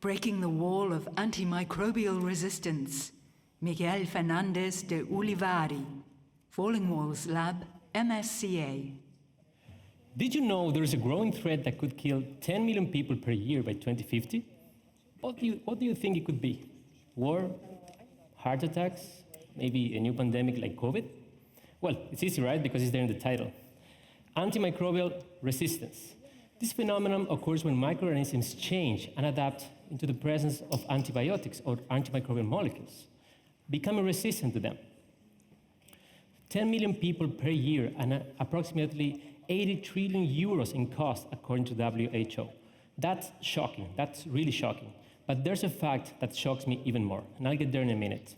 Breaking the wall of antimicrobial resistance. Miguel Fernandez de Ullivarri, Falling Walls Lab, MSCA. Did you know there is a growing threat that could kill 10 million people per year by 2050? What do you think it could be? War? Heart attacks? Maybe a new pandemic like COVID? Well, it's easy, right? Because it's there in the title. Antimicrobial resistance. This phenomenon occurs when microorganisms change and adapt into the presence of antibiotics or antimicrobial molecules, becoming resistant to them. 10 million people per year and approximately 80 trillion euros in cost, according to WHO. That's shocking. That's really shocking. But there's a fact that shocks me even more, and I'll get there in a minute.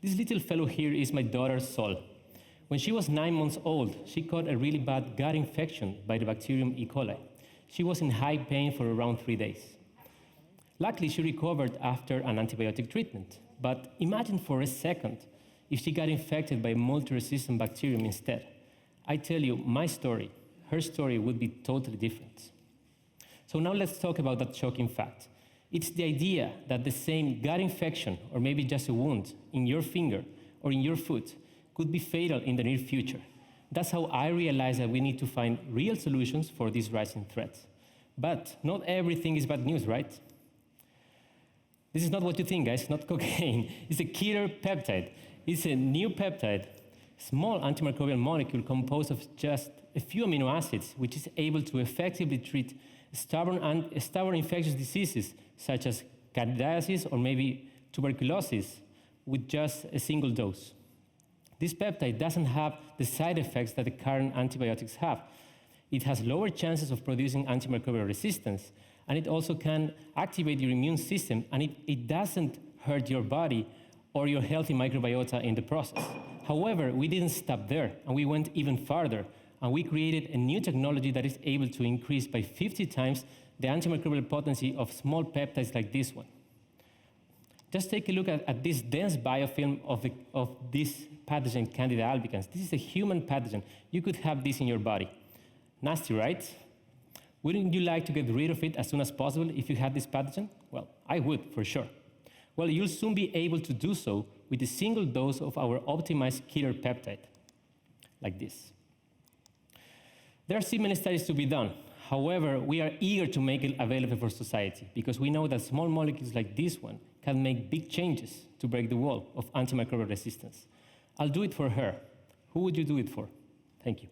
This little fellow here is my daughter, Sol. When she was 9 months old, she caught a really bad gut infection by the bacterium E. coli. She was in high pain for around 3 days. Luckily, she recovered after an antibiotic treatment. But imagine for a second if she got infected by a multi-resistant bacterium instead. I tell you, my story, her story would be totally different. So now let's talk about that shocking fact. It's the idea that the same gut infection, or maybe just a wound in your finger or in your foot, could be fatal in the near future. That's how I realized that we need to find real solutions for these rising threats. But not everything is bad news, right? This is not what you think, guys, not cocaine. It's a killer peptide. It's a new peptide, small antimicrobial molecule composed of just a few amino acids, which is able to effectively treat stubborn infectious diseases such as candidiasis or maybe tuberculosis with just a single dose. This peptide doesn't have the side effects that the current antibiotics have. It has lower chances of producing antimicrobial resistance, and it also can activate your immune system, and it doesn't hurt your body or your healthy microbiota in the process. However, we didn't stop there, and we went even farther, and we created a new technology that is able to increase by 50 times the antimicrobial potency of small peptides like this one. Just take a look at this dense biofilm of this pathogen, Candida albicans. This is a human pathogen. You could have this in your body. Nasty, right? Wouldn't you like to get rid of it as soon as possible if you had this pathogen? Well, I would, for sure. Well, you'll soon be able to do so with a single dose of our optimized killer peptide, like this. There are still many studies to be done. However, we are eager to make it available for society because we know that small molecules like this one can make big changes to break the wall of antimicrobial resistance. I'll do it for her. Who would you do it for? Thank you.